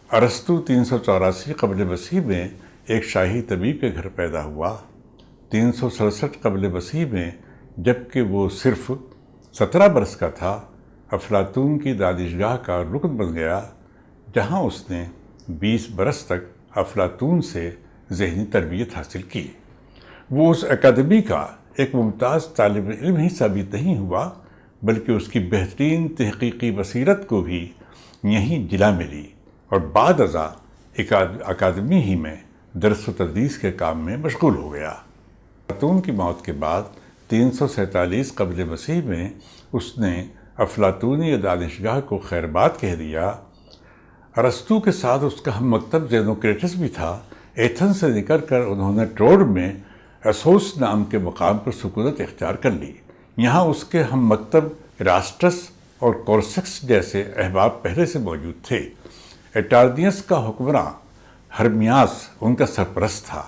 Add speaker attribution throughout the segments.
Speaker 1: ارسطو 384 قبل مسیح میں ایک شاہی طبیب کے گھر پیدا ہوا۔ 367 قبل مسیح میں جبکہ وہ صرف 17 برس کا تھا، افلاطون کی دانشگاہ کا رکن بن گیا، جہاں اس نے 20 برس تک افلاطون سے ذہنی تربیت حاصل کی۔ وہ اس اکادمی کا ایک ممتاز طالب علم ہی ثابت نہیں ہوا، بلکہ اس کی بہترین تحقیقی بصیرت کو بھی یہیں جلا ملی اور بعد ازاں اکادمی ہی میں درس و تدریس کے کام میں مشغول ہو گیا۔ افلاطون کی موت کے بعد 347 قبل مسیح میں اس نے افلاطونی دانشگاہ کو خیر باد کہہ دیا۔ ارسطو کے ساتھ اس کا ہم مکتب زینوکریٹس بھی تھا۔ ایتھنز سے نکل کر انہوں نے ٹروڈ میں اسوس نام کے مقام پر سکونت اختیار کر لی۔ یہاں اس کے ہم مکتب اراسٹس اور کورسکس جیسے احباب پہلے سے موجود تھے۔ ایٹارڈینس کا حکمراں ہرمیاس ان کا سرپرست تھا،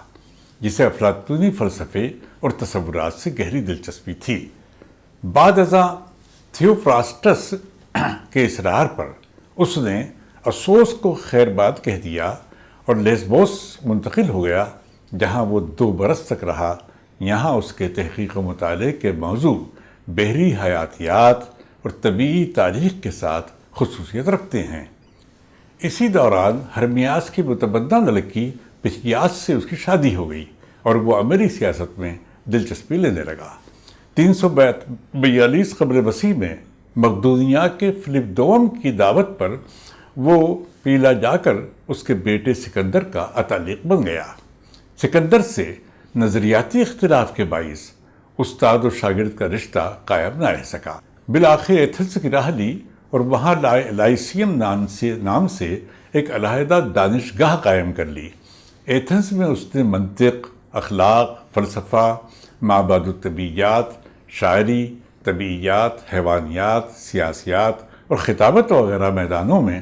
Speaker 1: جسے افلاطونی فلسفے اور تصورات سے گہری دلچسپی تھی۔ بعد ازاں تھیوفراسٹس کے اصرار پر اس نے اسوس کو خیر باد کہہ دیا اور لیسبوس منتقل ہو گیا، جہاں وہ 2 برس تک رہا۔ یہاں اس کے تحقیق و مطالعے کے موضوع بحری حیاتیات اور طبعی تاریخ کے ساتھ خصوصیت رکھتے ہیں۔ اسی دوران ہرمیاس کی متبنہ لڑکی پتھیاس سے اس کی شادی ہو گئی اور وہ عملی سیاست میں دلچسپی لینے لگا۔ 342 قبل مسیح میں مقدونیہ کے فلپ دوم کی دعوت پر وہ پیلا جا کر اس کے بیٹے سکندر کا اتالق بن گیا۔ سکندر سے نظریاتی اختلاف کے باعث استاد و شاگرد کا رشتہ قائم نہ رہ سکا۔ بالآخر ایتھنز کی راہ لی اور وہاں لائسیم نام سے ایک علیحدہ دانشگاہ قائم کر لی۔ ایتھنز میں اس نے منطق، اخلاق، فلسفہ، معبد الطبیعیات، شاعری، طبیعیات، حیوانیات، سیاسیات اور خطابت وغیرہ میدانوں میں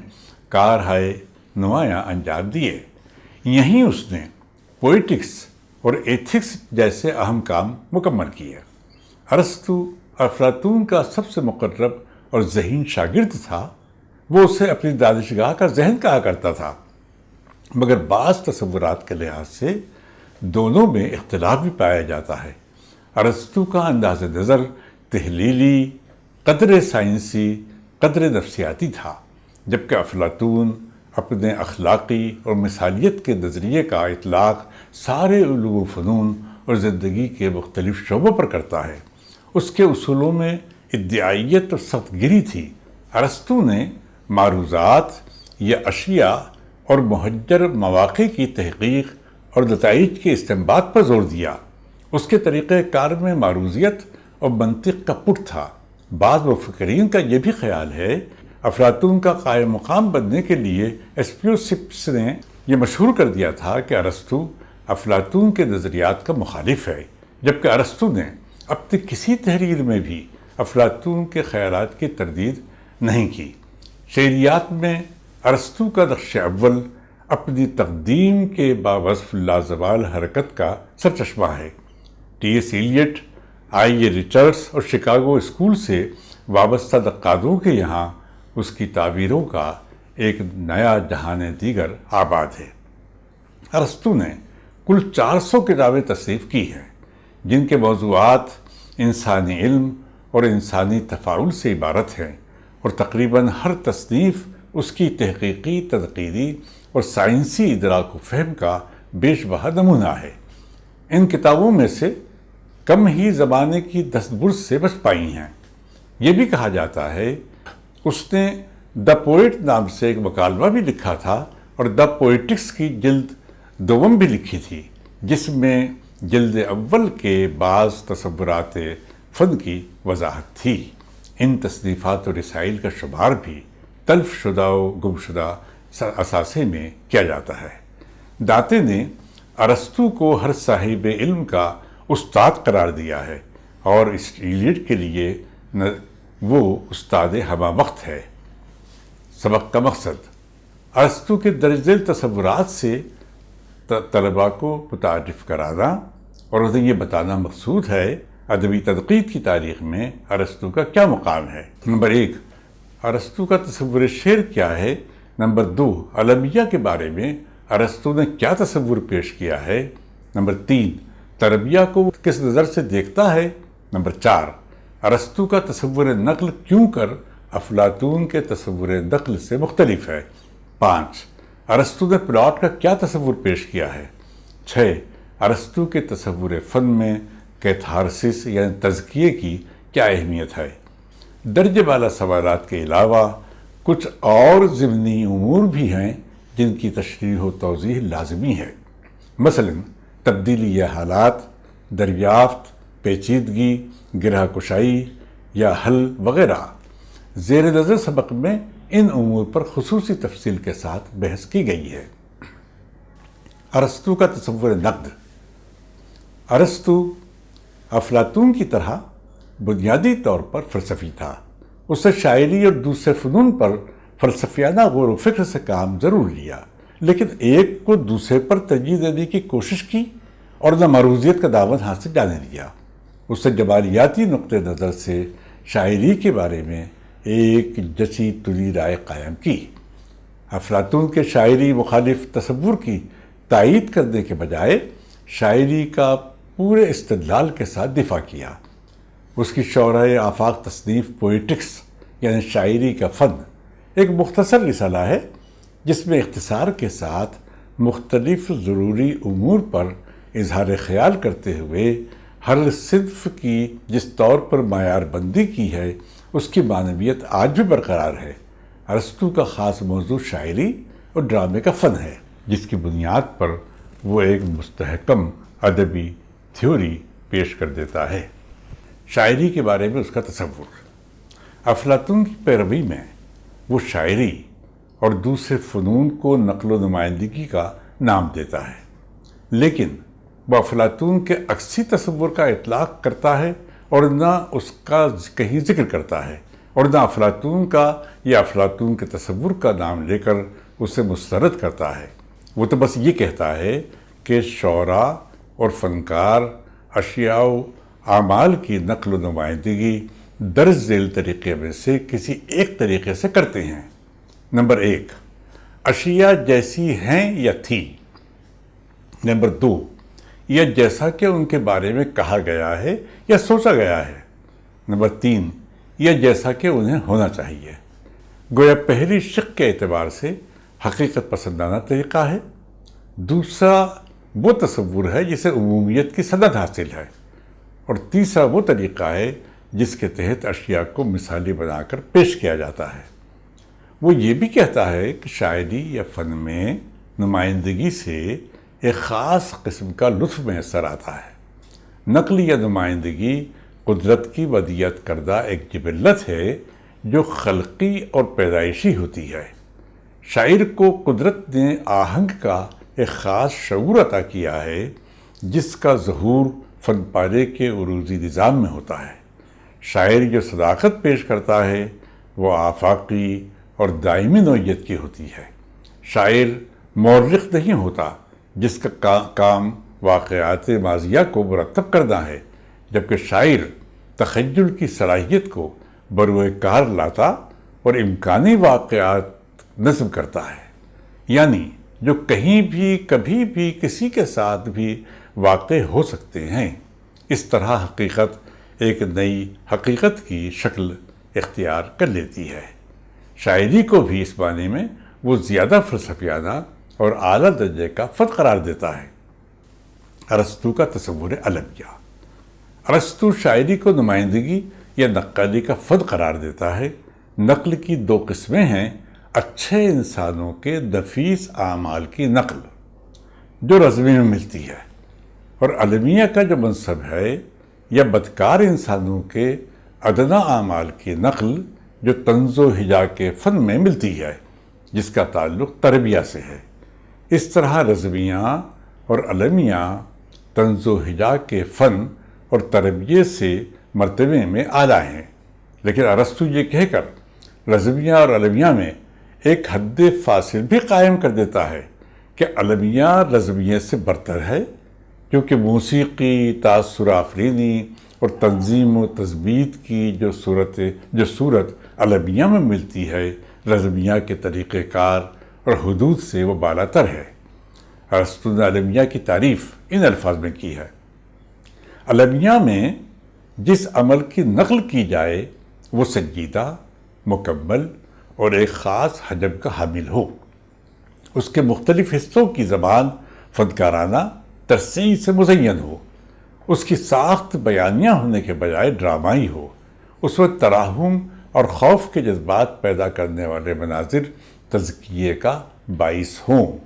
Speaker 1: کارہائے نمایاں انجام دیے۔ یہیں اس نے پوئٹکس اور ایتھکس جیسے اہم کام مکمل کیے۔ ارسطو افلاطون کا سب سے مقرب اور ذہین شاگرد تھا۔ وہ اسے اپنی دانشگاہ کا ذہن کہا کرتا تھا، مگر بعض تصورات کے لحاظ سے دونوں میں اختلاف بھی پایا جاتا ہے۔ ارسطو کا انداز نظر تحلیلی، قدر سائنسی، قدر نفسیاتی تھا، جبکہ افلاطون اپنے اخلاقی اور مثالیت کے نظریے کا اطلاق سارے علوم و فنون اور زندگی کے مختلف شعبوں پر کرتا ہے۔ اس کے اصولوں میں ادعائیت اور سخت گیری تھی۔ ارسطو نے معروضات یا اشیاء اور محجر مواقع کی تحقیق اور نتائج کے استنباط پر زور دیا۔ اس کے طریقہ کار میں معروضیت اور منطق کا پٹ تھا۔ بعض مفکرین کا یہ بھی خیال ہے افلاطون کا قائم مقام بننے کے لیے اسپیوسپس نے یہ مشہور کر دیا تھا کہ ارسطو افلاطون کے نظریات کا مخالف ہے، جبکہ ارسطو نے اپنی کسی تحریر میں بھی افلاطون کے خیالات کی تردید نہیں کی۔ شعریات میں ارسطو کا نقش اول اپنی تقدیم کے باوصف لازوال حرکت کا سرچشمہ ہے۔ ٹی ایس ایلیٹ، آئی اے ریچرڈس اور شکاگو اسکول سے وابستہ نقادوں کے یہاں اس کی تعبیروں کا ایک نیا جہان دیگر آباد ہے۔ ارسطو نے کل 400 کتابیں تصنیف کی ہیں، جن کے موضوعات انسانی علم اور انسانی تفاعل سے عبارت ہیں، اور تقریباً ہر تصنیف اس کی تحقیقی، تنقیدی اور سائنسی ادراک و فہم کا بیش بہا نمونہ ہے۔ ان کتابوں میں سے کم ہی زمانے کی دستبرس سے بچ پائی ہیں۔ یہ بھی کہا جاتا ہے اس نے دا پوئٹ نام سے ایک مکالمہ بھی لکھا تھا اور دا پوئٹکس کی جلد دوم بھی لکھی تھی، جس میں جلد اول کے بعض تصورات فن کی وضاحت تھی۔ ان تصنیفات و رسائل کا شمار بھی تلف شدہ و گمشدہ اثاثے میں کیا جاتا ہے۔ دانتے نے ارسطو کو ہر صاحب علم کا استاد قرار دیا ہے، اور اس ایلیٹ کے لیے وہ استاد ہمہ وقت ہے۔ سبق کا مقصد ارسطو کے درج ذیل تصورات سے طلباء کو متعارف کرانا اور انہیں یہ بتانا مقصود ہے ادبی تنقید کی تاریخ میں ارسطو کا کیا مقام ہے۔ نمبر 1، ارسطو کا تصور شعر کیا ہے، نمبر 2، المیہ کے بارے میں ارسطو نے کیا تصور پیش کیا ہے؟ نمبر 3، تربیہ کو کس نظر سے دیکھتا ہے؟ نمبر 4، ارسطو کا تصور نقل کیوں کر افلاطون کے تصور نقل سے مختلف ہے؟ 5، ارسطو نے پلاٹ کا کیا تصور پیش کیا ہے؟ 6، ارسطو کے تصور فن میں کیتھارسس یعنی تزکیے کی کیا اہمیت ہے؟ درجہ بالا سوالات کے علاوہ کچھ اور ضمنی امور بھی ہیں جن کی تشریح و توضیح لازمی ہے، مثلا تبدیلی یا حالات، دریافت، پیچیدگی، گرہ کشائی یا حل وغیرہ۔ زیر نظر سبق میں ان امور پر خصوصی تفصیل کے ساتھ بحث کی گئی ہے۔ ارسطو کا تصور نقد۔ ارسطو افلاطون کی طرح بنیادی طور پر فلسفی تھا۔ اس نے شاعری اور دوسرے فنون پر فلسفیانہ غور و فکر سے کام ضرور لیا، لیکن ایک کو دوسرے پر ترجیح دینے کی کوشش کی اور نہ معروضیت کا دامن ہاتھ سے جانے دیا۔ اس نے جمالیاتی نقطہ نظر سے شاعری کے بارے میں ایک جچی تلی رائے قائم کی۔ افلاطون کے شاعری مخالف تصور کی تائید کرنے کے بجائے شاعری کا پورے استدلال کے ساتھ دفاع کیا۔ اس کی شورۂ آفاق تصنیف پوئٹکس یعنی شاعری کا فن ایک مختصر رسالہ ہے جس میں اختصار کے ساتھ مختلف ضروری امور پر اظہار خیال کرتے ہوئے ہر صنف کی جس طور پر معیار بندی کی ہے اس کی معنویت آج بھی برقرار ہے۔ ارسطو کا خاص موضوع شاعری اور ڈرامے کا فن ہے، جس کی بنیاد پر وہ ایک مستحکم ادبی تھیوری پیش کر دیتا ہے۔ شاعری کے بارے میں اس کا تصور۔ افلاطون کی پیروی میں وہ شاعری اور دوسرے فنون کو نقل و نمائندگی کا نام دیتا ہے، لیکن وہ افلاطون کے عکسی تصور کا اطلاق کرتا ہے اور نہ اس کا کہیں ذکر کرتا ہے، اور نہ افلاطون کا یا افلاطون کے تصور کا نام لے کر اسے مسترد کرتا ہے۔ وہ تو بس یہ کہتا ہے کہ شعراء اور فنکار اشیاء و اعمال کی نقل و نمائندگی درج ذیل طریقے میں سے کسی ایک طریقے سے کرتے ہیں۔ نمبر 1، اشیاء جیسی ہیں یا تھی۔ نمبر 2، یا جیسا کہ ان کے بارے میں کہا گیا ہے یا سوچا گیا ہے۔ نمبر 3، یا جیسا کہ انہیں ہونا چاہیے۔ گویا پہلی شق کے اعتبار سے حقیقت پسندانہ طریقہ ہے، دوسرا وہ تصور ہے جسے عمومیت کی سند حاصل ہے، اور تیسرا وہ طریقہ ہے جس کے تحت اشیاء کو مثالی بنا کر پیش کیا جاتا ہے۔ وہ یہ بھی کہتا ہے کہ شاعری یا فن میں نمائندگی سے ایک خاص قسم کا لطف میسر آتا ہے۔ نقل یا نمائندگی قدرت کی ودیعت کردہ ایک جبلت ہے جو خلقی اور پیدائشی ہوتی ہے۔ شاعر کو قدرت نے آہنگ کا ایک خاص شعور عطا کیا ہے جس کا ظہور فن پارے کے عروضی نظام میں ہوتا ہے۔ شاعر جو صداقت پیش کرتا ہے وہ آفاقی اور دائمی نوعیت کی ہوتی ہے۔ شاعر مورخ نہیں ہوتا جس کا کام واقعات ماضیہ کو مرتب کرنا ہے، جبکہ شاعر تخیل کی صلاحیت کو بروئے کار لاتا اور امکانی واقعات نظم کرتا ہے، یعنی جو کہیں بھی کبھی بھی کسی کے ساتھ بھی واقع ہو سکتے ہیں۔ اس طرح حقیقت ایک نئی حقیقت کی شکل اختیار کر لیتی ہے۔ شاعری کو بھی اس معنی میں وہ زیادہ فلسفیانہ اور اعلیٰ درجے کا فن قرار دیتا ہے۔ ارسطو کا تصور المیہ۔ ارسطو شاعری کو نمائندگی یا نقالی کا فن قرار دیتا ہے۔ نقل کی 2 قسمیں ہیں: اچھے انسانوں کے نفیس اعمال کی نقل جو رزمی میں ملتی ہے، اور المیہ کا جو منصب ہے، یا بدکار انسانوں کے ادنا اعمال کی نقل جو طنز و ہجا کے فن میں ملتی ہے، جس کا تعلق تربیہ سے ہے۔ اس طرح رزمیہ اور المیہ طنز و ہجا کے فن اور تربیہ سے مرتبے میں اعلیٰ ہیں، لیکن ارسطو یہ کہہ کر رزمیہ اور المیہ میں ایک حد فاصل بھی قائم کر دیتا ہے کہ المیہ رزمیہ سے برتر ہے، کیونکہ موسیقی، تاثر آفرینی اور تنظیم و تضبیط کی جو صورت المیہ میں ملتی ہے رزمیہ کے طریقہ کار اور حدود سے وہ بالاتر ہے۔ ارسطو نے المیہ کی تعریف ان الفاظ میں کی ہے: المیہ میں جس عمل کی نقل کی جائے وہ سنجیدہ، مکمل اور ایک خاص حجم کا حامل ہو، اس کے مختلف حصوں کی زبان فنکارانہ ترسیع سے مزین ہو، اس کی ساخت بیانیہ ہونے کے بجائے ڈرامائی ہو، اس وقت ترحم اور خوف کے جذبات پیدا کرنے والے مناظر تزکیے کا باعث ہوں۔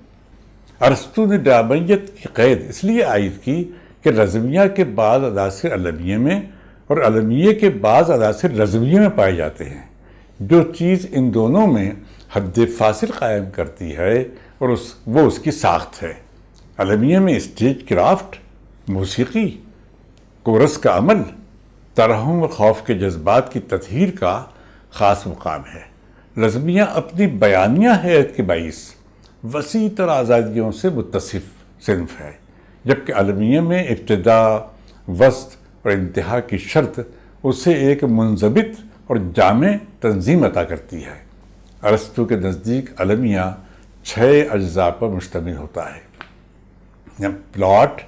Speaker 1: ارسطو نے ڈرامائیت کی قید اس لیے عائد کی کہ رزمیہ کے بعض عناصر المیہ میں اور المیہ کے بعض عناصر رزمیہ میں پائے جاتے ہیں۔ جو چیز ان دونوں میں حد فاصل قائم کرتی ہے اور وہ اس کی ساخت ہے۔ المیہ میں اسٹیج کرافٹ، موسیقی، کورس کا عمل، ترحم اور خوف کے جذبات کی تطہیر کا خاص مقام ہے۔ رزمیہ اپنی بیانیہ حیت کے باعث وسیع تر آزادیوں سے متصف صنف ہے، جبکہ المیہ میں ابتدا، وسط اور انتہا کی شرط اسے ایک منضبط اور جامع تنظیم عطا کرتی ہے۔ ارسطو کے نزدیک المیہ 6 اجزاء پر مشتمل ہوتا ہے: پلاٹ،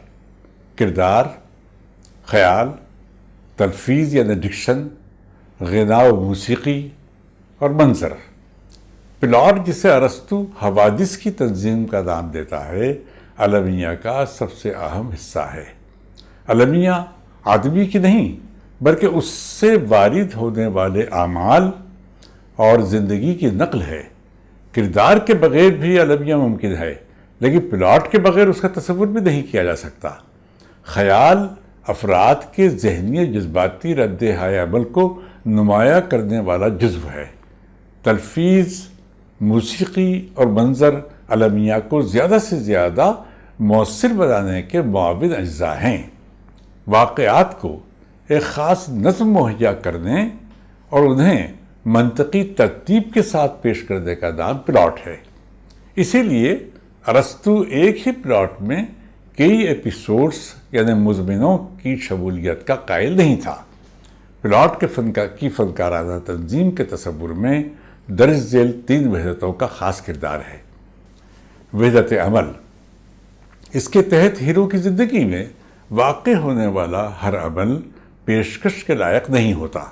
Speaker 1: کردار، خیال، تلفیظ یعنی ڈکشن، غنا و موسیقی اور منظر۔ پلاٹ، جسے ارسطو حوادث کی تنظیم کا نام دیتا ہے، المیہ کا سب سے اہم حصہ ہے۔ المیہ آدمی کی نہیں بلکہ اس سے وارد ہونے والے اعمال اور زندگی کی نقل ہے۔ کردار کے بغیر بھی المیہ ممکن ہے، لیکن پلاٹ کے بغیر اس کا تصور بھی نہیں کیا جا سکتا۔ خیال افراد کے ذہنی جذباتی رد عمل کو نمایاں کرنے والا جزو ہے۔ تلفیظ، موسیقی اور منظر المیہ کو زیادہ سے زیادہ مؤثر بنانے کے معاون اجزاء ہیں۔ واقعات کو ایک خاص نظم مہیا کرنے اور انہیں منطقی ترتیب کے ساتھ پیش کرنے کا نام پلاٹ ہے۔ اسی لیے ارسطو ایک ہی پلاٹ میں کئی ایپیسوڈز یعنی مضمنوں کی شمولیت کا قائل نہیں تھا۔ پلاٹ کی فنکارانہ تنظیم کے تصور میں درج ذیل 3 وحدتوں کا خاص کردار ہے۔ وحدت عمل، اس کے تحت ہیرو کی زندگی میں واقع ہونے والا ہر عمل پیشکش کے لائق نہیں ہوتا۔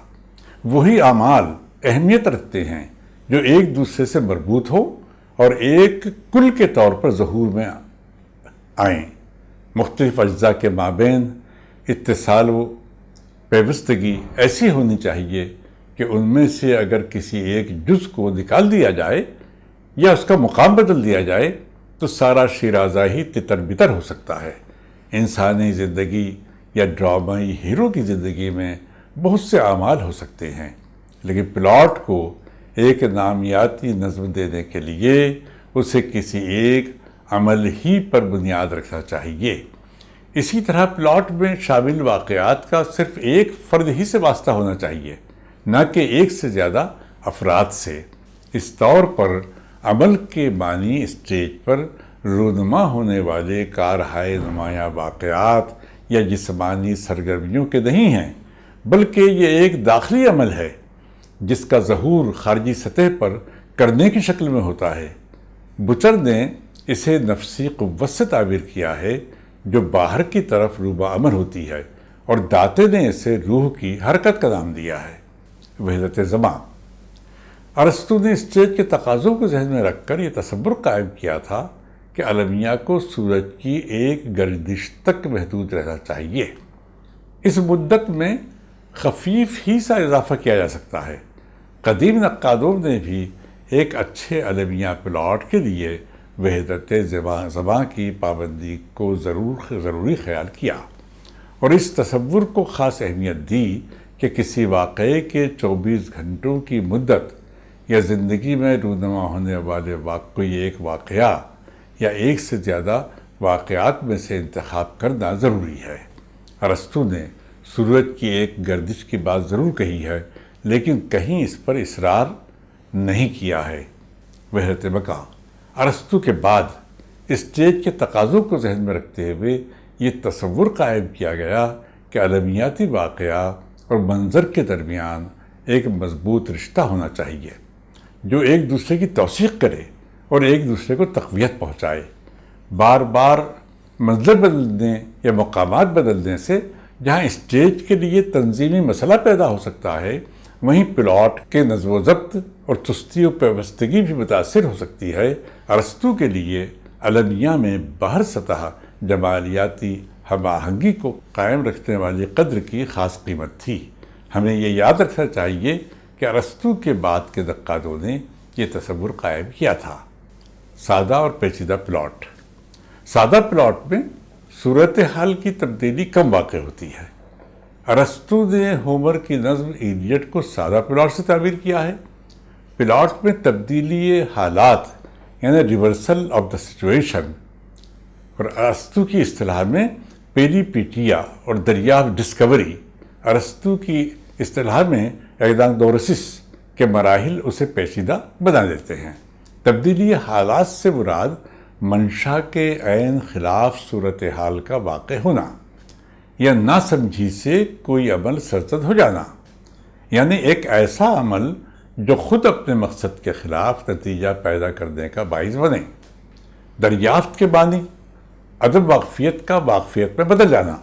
Speaker 1: وہی اعمال اہمیت رکھتے ہیں جو ایک دوسرے سے مربوط ہو اور ایک کل کے طور پر ظہور میں آئیں۔ مختلف اجزاء کے مابین اتصال و پیوستگی ایسی ہونی چاہیے کہ ان میں سے اگر کسی ایک جز کو نکال دیا جائے یا اس کا مقام بدل دیا جائے تو سارا شیرازہ ہی تتر بتر ہو سکتا ہے۔ انسانی زندگی یا ڈرامائی ہیرو کی زندگی میں بہت سے اعمال ہو سکتے ہیں، لیکن پلاٹ کو ایک نامیاتی نظم دینے کے لیے اسے کسی ایک عمل ہی پر بنیاد رکھنا چاہیے۔ اسی طرح پلاٹ میں شامل واقعات کا صرف ایک فرد ہی سے واسطہ ہونا چاہیے، نہ کہ ایک سے زیادہ افراد سے۔ اس طور پر عمل کے معنی اسٹیج پر رونما ہونے والے کارہائے نمایاں واقعات یا جسمانی سرگرمیوں کے نہیں ہیں، بلکہ یہ ایک داخلی عمل ہے جس کا ظہور خارجی سطح پر کرنے کی شکل میں ہوتا ہے۔ بچر نے اسے نفسی قوت سے تعبیر کیا ہے جو باہر کی طرف روبہ عمل ہوتی ہے، اور داتے نے اسے روح کی حرکت کا نام دیا ہے۔ وحدت زمان، ارسطو نے اسٹیج کے تقاضوں کو ذہن میں رکھ کر یہ تصور قائم کیا تھا کہ المیہ کو سورج کی ایک گردش تک محدود رہنا چاہیے۔ اس مدت میں خفیف ہی سا اضافہ کیا جا سکتا ہے۔ قدیم نقادوں نے بھی ایک اچھے المیہ پلاٹ کے لیے وحدت زمان کی پابندی کو ضروری خیال کیا، اور اس تصور کو خاص اہمیت دی کہ کسی واقعے کے 24 گھنٹوں کی مدت یا زندگی میں رونما ہونے والے کوئی ایک واقعہ یا ایک سے زیادہ واقعات میں سے انتخاب کرنا ضروری ہے۔ ارسطو نے سورج کی ایک گردش کی بات ضرور کہی ہے، لیکن کہیں اس پر اصرار نہیں کیا ہے۔ وحدت مکان، ارسطو کے بعد اسٹیج کے تقاضوں کو ذہن میں رکھتے ہوئے یہ تصور قائم کیا گیا کہ المیاتی واقعہ اور منظر کے درمیان ایک مضبوط رشتہ ہونا چاہیے۔ جو ایک دوسرے کی توثیق کرے اور ایک دوسرے کو تقویت پہنچائے۔ بار بار منظر بدلنے یا مقامات بدلنے سے جہاں اسٹیج کے لیے تنظیمی مسئلہ پیدا ہو سکتا ہے، وہیں پلاٹ کے نظم و ضبط اور چستی و پیوستگی بھی متاثر ہو سکتی ہے۔ ارسطو کے لیے المیہ میں باہر سطح جمالیاتی ہم آہنگی کو قائم رکھنے والی قدر کی خاص قیمت تھی۔ ہمیں یہ یاد رکھنا چاہیے کہ ارسطو کے بعد کے نقادوں نے یہ تصور قائم کیا تھا۔ سادہ اور پیچیدہ پلاٹ۔ سادہ پلاٹ میں صورتحال کی تبدیلی کم واقع ہوتی ہے۔ ارسطو نے ہومر کی نظم ایلیٹ کو سادہ پلاٹ سے تعبیر کیا ہے۔ پلاٹ میں تبدیلی حالات یعنی ریورسل آف دا سچویشن، اور ارسطو کی اصطلاح میں پیریپیٹیا اور دریافت ڈسکوری، ارسطو کی اصطلاح میں ایگناگنوسس کے مراحل اسے پیچیدہ بنا دیتے ہیں۔ تبدیلی حالات سے مراد منشا کے عین خلاف صورتحال کا واقع ہونا یا نا سمجھی سے کوئی عمل سرزد ہو جانا، یعنی ایک ایسا عمل جو خود اپنے مقصد کے خلاف نتیجہ پیدا کرنے کا باعث بنے۔ دریافت کے بانی، عدم واقفیت کا واقفیت میں بدل جانا۔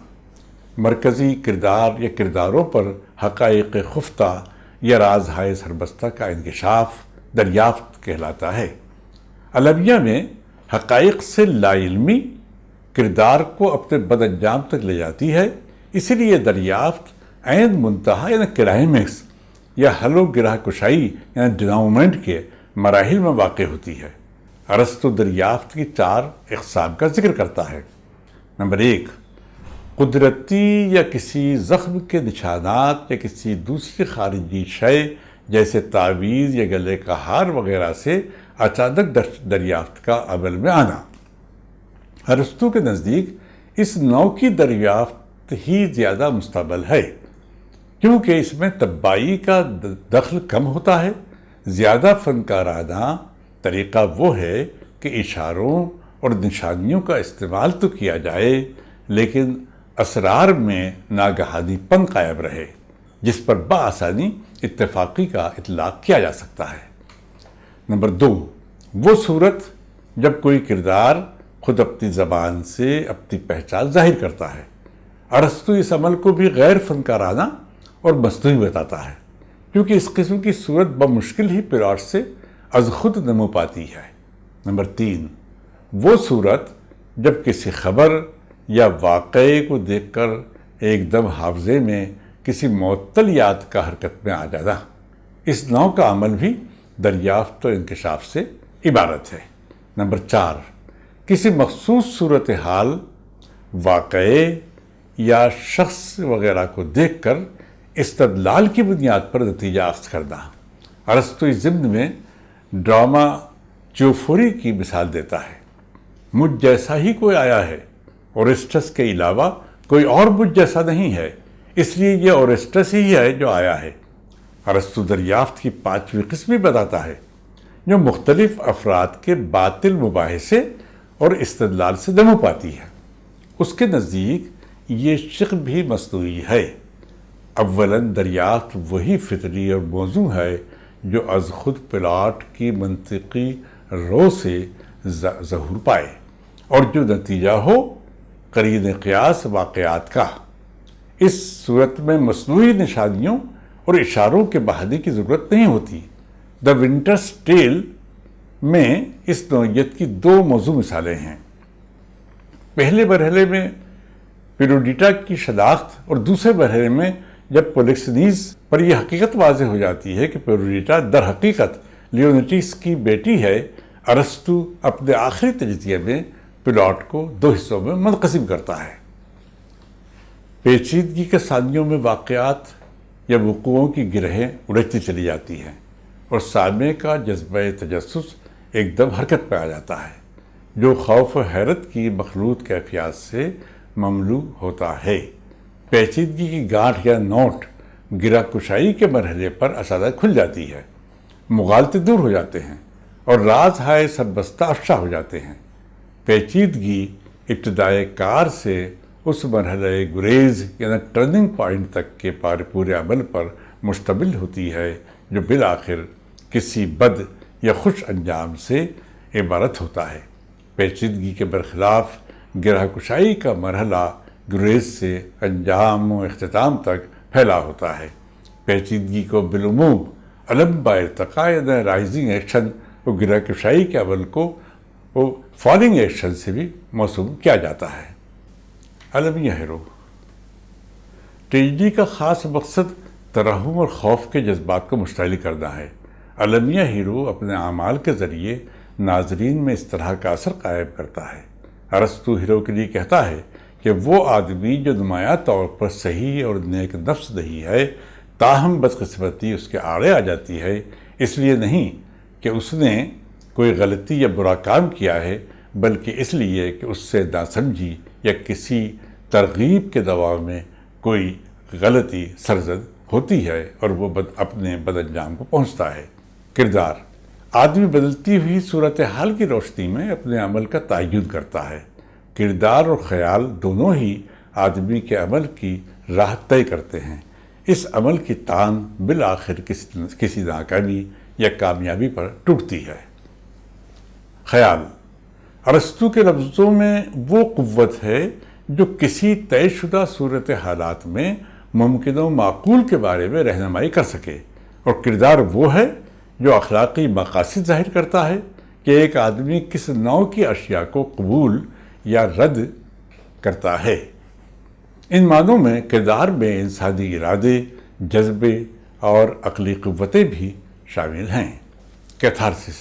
Speaker 1: مرکزی کردار یا کرداروں پر حقائق خفتہ یا رازہائے سربستہ کا انکشاف دریافت کہلاتا ہے۔ المیہ میں حقائق سے لا علمی کردار کو اپنے بد انجام تک لے جاتی ہے، اسی لیے دریافت عین منتہا یعنی کلائمیکس یا حل و گرہ کشائی یعنی ڈناؤمنٹ کے مراحل میں واقع ہوتی ہے۔ ارسطو دریافت کی 4 اقسام کا ذکر کرتا ہے۔ نمبر 1، قدرتی یا کسی زخم کے نشانات یا کسی دوسری خارجی شے جیسے تعویذ یا گلے کا ہار وغیرہ سے اچانک دریافت کا عمل میں آنا۔ ارسطو کے نزدیک اس نوع کی دریافت ہی زیادہ مستعمل ہے، کیونکہ اس میں طباعی کا دخل کم ہوتا ہے۔ زیادہ فنکارانہ طریقہ وہ ہے کہ اشاروں اور نشانیوں کا استعمال تو کیا جائے، لیکن اسرار میں ناگہانی پن قائم رہے، جس پر بآسانی اتفاقی کا اطلاق کیا جا سکتا ہے۔ نمبر 2، وہ صورت جب کوئی کردار خود اپنی زبان سے اپنی پہچان ظاہر کرتا ہے۔ ارسطو اس عمل کو بھی غیر فنکارانہ اور مصنوعی بتاتا ہے، کیونکہ اس قسم کی صورت بمشکل ہی پلاٹ سے از خود نمو پاتی ہے۔ نمبر 3، وہ صورت جب کسی خبر یا واقعے کو دیکھ کر ایک دم حافظے میں کسی معطل یاد کا حرکت میں آ جانا۔ اس نوع کا عمل بھی دریافت و انکشاف سے عبارت ہے۔ نمبر 4، کسی مخصوص صورتحال، واقعے یا شخص وغیرہ کو دیکھ کر استدلال کی بنیاد پر نتیجہ اخذ کرنا۔ ارسطو اس ضمن میں ڈرامہ چیوفوری کی مثال دیتا ہے۔ مجھ جیسا ہی کوئی آیا ہے، اورسٹس کے علاوہ کوئی اور مجھ جیسا نہیں ہے، اس لیے یہ اورسٹس ہی ہے جو آیا ہے۔ ارسطو دریافت کی 5ویں قسم بھی بتاتا ہے، جو مختلف افراد کے باطل مباحثے اور استدلال سے نمو پاتی ہے۔ اس کے نزدیک یہ شق بھی مصنوعی ہے۔ اولاً دریافت وہی فطری اور موضوع ہے جو از خود پلاٹ کی منطقی رو سے ظہور پائے، اور جو نتیجہ ہو قرین قیاس واقعات کا۔ اس صورت میں مصنوعی نشانیوں اور اشاروں کے بہانے کی ضرورت نہیں ہوتی۔ دا ونٹرس ٹیل میں اس نوعیت کی 2 موضوع مثالیں ہیں۔ پہلے مرحلے میں پیروڈیٹا کی شناخت، اور دوسرے مرحلے میں جب پولیکسینیز پر یہ حقیقت واضح ہو جاتی ہے کہ پیروڈیٹا در حقیقت لیونٹیس کی بیٹی ہے، ارسطو اپنے آخری تجزیے میں پلاٹ کو 2 حصوں میں منقسم کرتا ہے۔ پیچیدگی کے ثانیوں میں واقعات یا وقوعوں کی گرہیں اڑجتی چلی جاتی ہیں، اور سامع کا جذبہ تجسس ایک دم حرکت میں آ جاتا ہے، جو خوف و حیرت کی مخلوط کیفیات سے مملو ہوتا ہے۔ پیچیدگی کی گانٹھ یا نوٹ گرہ کشائی کے مرحلے پر اچانک کھل جاتی ہے، مغالطے دور ہو جاتے ہیں اور راز ہائے سربستہ افشا ہو جاتے ہیں۔ پیچیدگی ابتدائے کار سے اس مرحلہ گریز یعنی ٹرننگ پوائنٹ تک کے پورے عمل پر مشتمل ہوتی ہے، جو بالآخر کسی بد یا خوش انجام سے عبارت ہوتا ہے۔ پیچیدگی کے برخلاف گرہ کشائی کا مرحلہ گریز سے انجام و اختتام تک پھیلا ہوتا ہے۔ پیچیدگی کو بالعموم علم با ارتقاء یا رائزنگ ایکشن و گرہ کشائی کے عمل کو فالنگ ایکشن سے بھی موسوم کیا جاتا ہے۔ المیہ ہیرو ٹریجڈی کا خاص مقصد ترحم اور خوف کے جذبات کو مشتعل کرنا ہے۔ المیہ ہیرو اپنے اعمال کے ذریعے ناظرین میں اس طرح کا اثر قائم کرتا ہے۔ ارسطو ہیرو کے لیے کہتا ہے کہ وہ آدمی جو نمایاں طور پر صحیح اور نیک نفس نہیں ہے، تاہم بدقسمتی اس کے آڑے آ جاتی ہے، اس لیے نہیں کہ اس نے کوئی غلطی یا برا کام کیا ہے، بلکہ اس لیے کہ اس سے ناسمجھی یا کسی ترغیب کے دباؤ میں کوئی غلطی سرزد ہوتی ہے اور وہ اپنے بد انجام کو پہنچتا ہے۔ کردار آدمی بدلتی ہوئی صورتحال کی روشنی میں اپنے عمل کا تعین کرتا ہے۔ کردار اور خیال دونوں ہی آدمی کے عمل کی راہ طے کرتے ہیں۔ اس عمل کی تان بالآخر کسی ناکامی یا کامیابی پر ٹوٹتی ہے۔ خیال ارسطو کے لفظوں میں وہ قوت ہے جو کسی طے شدہ صورتحالات میں ممکن و معقول کے بارے میں رہنمائی کر سکے، اور کردار وہ ہے جو اخلاقی مقاصد ظاہر کرتا ہے کہ ایک آدمی کس نوع کی اشیاء کو قبول یا رد کرتا ہے۔ ان معنوں میں کردار میں انسانی ارادے، جذبے اور عقلی قوتیں بھی شامل ہیں۔ کیتھارسس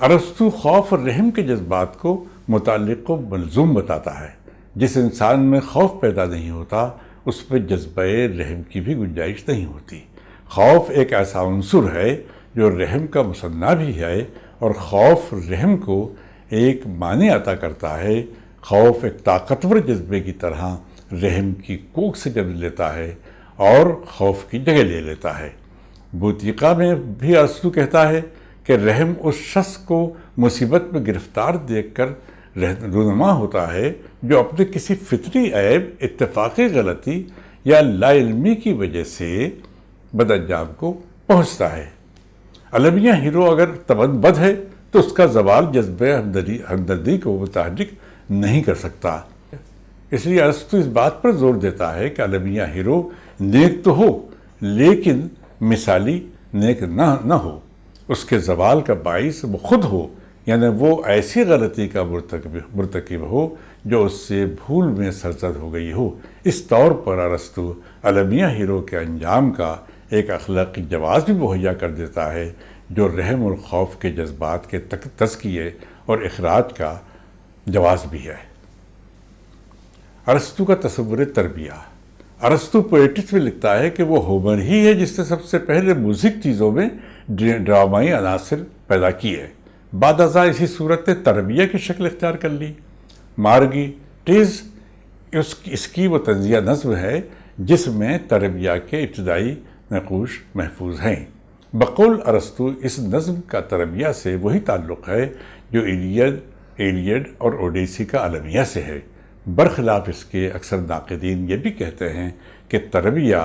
Speaker 1: ارسطو خوف اور رحم کے جذبات کو متعلق و ملزوم بتاتا ہے۔ جس انسان میں خوف پیدا نہیں ہوتا اس میں جذبہ رحم کی بھی گنجائش نہیں ہوتی۔ خوف ایک ایسا عنصر ہے جو رحم کا مثنیٰ بھی ہے، اور خوف رحم کو ایک معنی عطا کرتا ہے۔ خوف ایک طاقتور جذبے کی طرح رحم کی کوکھ سے جنم لیتا ہے اور خوف کی جگہ لے لیتا ہے۔ بوتیقا میں بھی ارسطو کہتا ہے کہ رحم اس شخص کو مصیبت میں گرفتار دیکھ کر رونما ہوتا ہے جو اپنے کسی فطری عیب، اتفاقی غلطی یا لا علمی کی وجہ سے بد انجام کو پہنچتا ہے۔ المیہ ہیرو اگر تمن بد ہے تو اس کا زوال جذبہ ہمدردی کو متحرک نہیں کر سکتا۔ اس لیے ارسطو اس بات پر زور دیتا ہے کہ المیہ ہیرو نیک تو ہو لیکن مثالی نیک نہ ہو۔ اس کے زوال کا باعث وہ خود ہو، یعنی وہ ایسی غلطی کا مرتکب ہو جو اس سے بھول میں سرزد ہو گئی ہو۔ اس طور پر ارسطو المیہ ہیرو کے انجام کا ایک اخلاقی جواز بھی مہیا کر دیتا ہے جو رحم اور خوف کے جذبات کے تزکیے اور اخراج کا جواز بھی ہے۔ ارسطو کا تصور تربیہ ارسطو پوئٹکس میں لکھتا ہے کہ وہ ہومر ہی ہے جس نے سب سے پہلے موزک چیزوں میں ڈرامائی عناصر پیدا کیے، بعد ازاں اسی صورت نے تربیہ کی شکل اختیار کر لی۔ مارگی ٹیز اس کی وہ طنزیہ نظم ہے جس میں تربیہ کے ابتدائی نقوش محفوظ ہیں۔ بقول ارسطو اس نظم کا تربیہ سے وہی تعلق ہے جو ایلیڈ اور اوڈیسی کا المیہ سے ہے۔ برخلاف اس کے اکثر ناقدین یہ بھی کہتے ہیں کہ تربیہ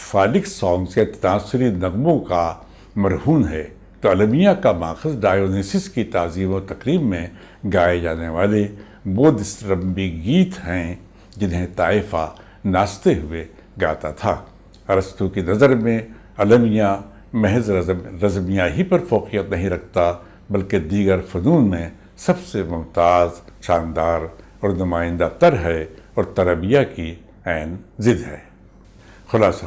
Speaker 1: فالک سانگز یا تناسلی نغموں کا مرہون ہے، تو المیہ کا ماخذ ڈایونیسس کی تعظیم و تقریب میں گائے جانے والے بودھسترمبی گیت ہیں جنہیں طائفہ ناچتے ہوئے گاتا تھا۔ ارسطو کی نظر میں المیہ محض رزمیہ ہی پر فوقیت نہیں رکھتا بلکہ دیگر فنون میں سب سے ممتاز، شاندار اور نمائندہ تر ہے اور تربیہ کی عین ضد ہے۔ خلاصہ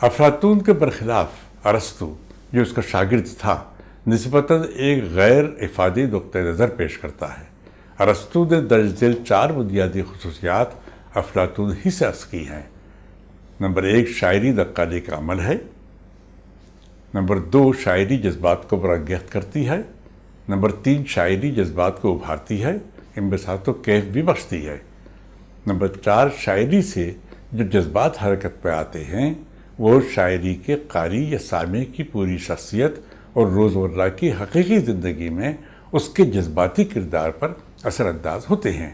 Speaker 1: افلاطون کے برخلاف ارسطو جو اس کا شاگرد تھا نسبتاً ایک غیر افادی نقطہ نظر پیش کرتا ہے۔ ارسطو نے درج ذیل 4 بنیادی خصوصیات افلاطون ہی سے اخذ کی ہیں۔ نمبر 1 شاعری نقالی کا عمل ہے۔ نمبر 2 شاعری جذبات کو برانگیخت کرتی ہے۔ نمبر 3 شاعری جذبات کو ابھارتی ہے، انبساط و کیف بھی بخشتی ہے۔ نمبر 4 شاعری سے جو جذبات حرکت پہ آتے ہیں وہ شاعری کے قاری یا سامع کی پوری شخصیت اور روزمرہ کی حقیقی زندگی میں اس کے جذباتی کردار پر اثر انداز ہوتے ہیں۔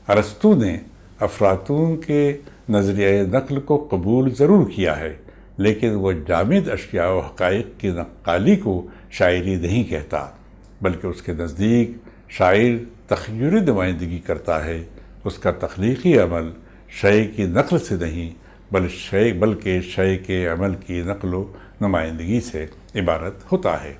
Speaker 1: ارسطو نے افلاطون کے نظریہ نقل کو قبول ضرور کیا ہے، لیکن وہ جامد اشیاء و حقائق کی نقالی کو شاعری نہیں کہتا، بلکہ اس کے نزدیک شاعر تخیلی نمائندگی کرتا ہے۔ اس کا تخلیقی عمل شے کی نقل سے نہیں بلکہ شے کے عمل کی نقل و نمائندگی سے عبارت ہوتا ہے۔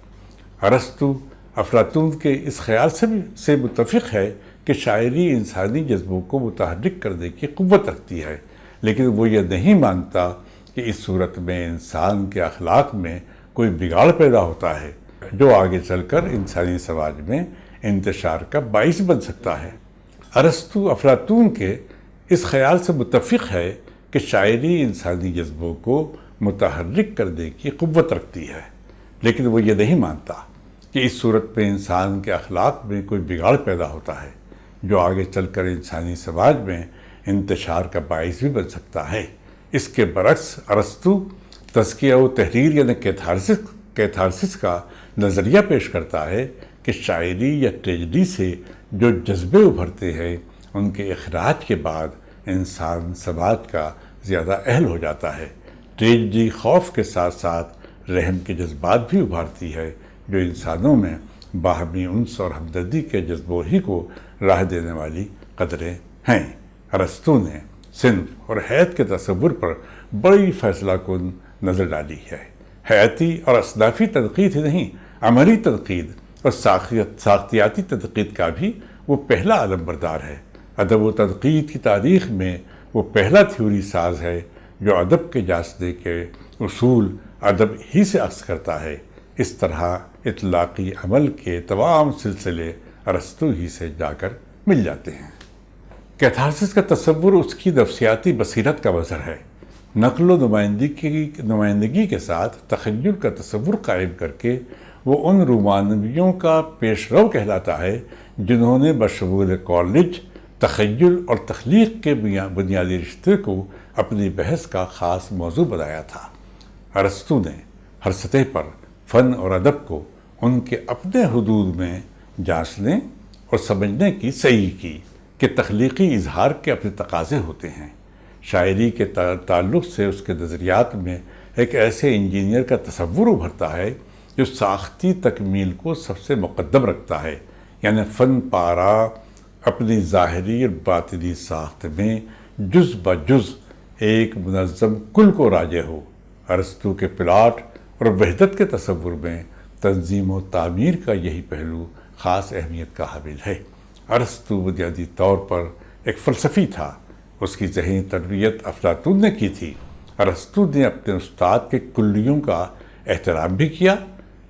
Speaker 1: ارسطو افلاطون کے اس خیال سے متفق ہے کہ شاعری انسانی جذبوں کو متحرک کرنے کی قوت رکھتی ہے، لیکن وہ یہ نہیں مانتا کہ اس صورت میں انسان کے اخلاق میں کوئی بگاڑ پیدا ہوتا ہے جو آگے چل کر انسانی سماج میں انتشار کا باعث بن سکتا ہے۔ ارسطو افلاطون کے اس خیال سے متفق ہے کہ شاعری انسانی جذبوں کو متحرک کرنے کی قوت رکھتی ہے، لیکن وہ یہ نہیں مانتا کہ اس صورت میں انسان کے اخلاق میں کوئی بگاڑ پیدا ہوتا ہے جو آگے چل کر انسانی سماج میں انتشار کا باعث بھی بن سکتا ہے۔ اس کے برعکس ارسطو تزکیہ و تحریر یعنی کیتھارسس کا نظریہ پیش کرتا ہے کہ شاعری یا ٹریجڈی سے جو جذبے ابھرتے ہیں ان کے اخراج کے بعد انسان سماج کا زیادہ اہل ہو جاتا ہے۔ ٹریجڈی خوف کے ساتھ ساتھ رحم کے جذبات بھی ابھارتی ہے جو انسانوں میں باہمی انس اور ہمدردی کے جذبوں ہی کو راہ دینے والی قدریں ہیں۔ ارسطو نے صنف اور حیت کے تصور پر بڑی فیصلہ کن نظر ڈالی ہے۔ حیاتی اور اصنافی تنقید ہی نہیں، عملی تنقید اور ساختیاتی تنقید کا بھی وہ پہلا علم بردار ہے۔ ادب و تنقید کی تاریخ میں وہ پہلا تھیوری ساز ہے جو ادب کے جانچنے کے اصول ادب ہی سے اخذ کرتا ہے۔ اس طرح اطلاقی عمل کے تمام سلسلے ارسطو ہی سے جا کر مل جاتے ہیں۔ کیتھارسس کا تصور اس کی نفسیاتی بصیرت کا مظہر ہے۔ نقل و نمائندگی کے ساتھ تخیل کا تصور قائم کر کے وہ ان رومانویوں کا پیش رو کہلاتا ہے جنہوں نے بشمول کالج تخیل اور تخلیق کے بنیادی رشتے کو اپنی بحث کا خاص موضوع بنایا تھا۔ ارسطو نے ہر سطح پر فن اور ادب کو ان کے اپنے حدود میں جانچنے اور سمجھنے کی صحیح کی کہ تخلیقی اظہار کے اپنے تقاضے ہوتے ہیں۔ شاعری کے تعلق سے اس کے نظریات میں ایک ایسے انجینئر کا تصور ابھرتا ہے جو ساختی تکمیل کو سب سے مقدم رکھتا ہے، یعنی فن پارا اپنی ظاہری اور باطنی ساخت میں جز بجز ایک منظم کل کو راجع ہو۔ ارسطو کے پلاٹ اور وحدت کے تصور میں تنظیم و تعمیر کا یہی پہلو خاص اہمیت کا حامل ہے۔ ارسطو بنیادی طور پر ایک فلسفی تھا۔ اس کی ذہنی تربیت افلاطون نے کی تھی۔ ارسطو نے اپنے استاد کے کلیوں کا احترام بھی کیا،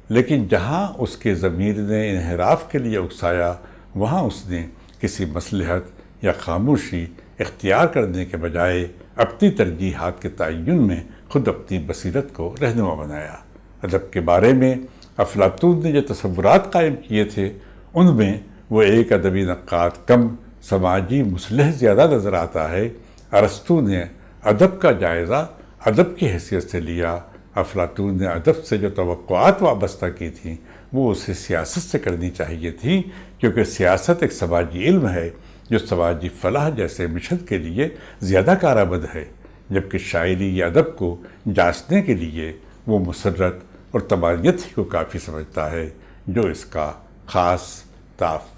Speaker 1: لیکن جہاں اس کے ضمیر نے انحراف کے لیے اکسایا وہاں اس نے کسی مصلحت یا خاموشی اختیار کرنے کے بجائے اپنی ترجیحات کے تعین میں خود اپنی بصیرت کو رہنما بنایا۔ ادب کے بارے میں افلاطون نے جو تصورات قائم کیے تھے ان میں وہ ایک ادبی نقاد کم سماجی مصلح زیادہ نظر آتا ہے۔ ارسطو نے ادب کا جائزہ ادب کی حیثیت سے لیا۔ افلاطون نے ادب سے جو توقعات وابستہ کی تھیں وہ اسے سیاست سے کرنی چاہیے تھی، کیونکہ سیاست ایک سماجی علم ہے جو سماجی فلاح جیسے مشن کے لیے زیادہ کارآمد ہے، جبکہ شاعری یا ادب کو جانچنے کے لیے وہ مسرت اور طباعیت ہی کو کافی سمجھتا ہے جو اس کا خاص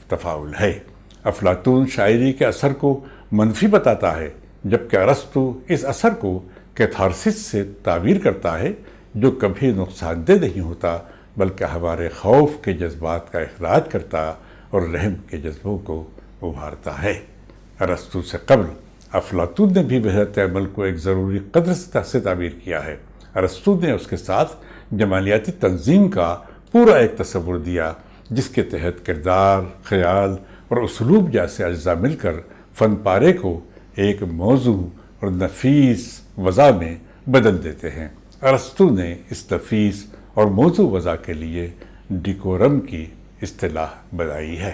Speaker 1: تفاعل ہے۔ افلاطون شاعری کے اثر کو منفی بتاتا ہے، جبکہ ارسطو اس اثر کو کیتھارسس سے تعبیر کرتا ہے جو کبھی نقصان دہ نہیں ہوتا بلکہ ہمارے خوف کے جذبات کا اخراج کرتا اور رحم کے جذبوں کو ابھارتا ہے۔ ارسطو سے قبل افلاطون نے بھی وحدت عمل کو ایک ضروری قدر سے تعبیر کیا ہے۔ ارسطو نے اس کے ساتھ جمالیاتی تنظیم کا پورا ایک تصور دیا جس کے تحت کردار، خیال اور اسلوب جیسے اجزاء مل کر فن پارے کو ایک موضوع اور نفیس وضع میں بدل دیتے ہیں۔ ارسطو نے اس نفیس اور موضوع وضع کے لیے ڈیکورم کی اصطلاح بنائی ہے۔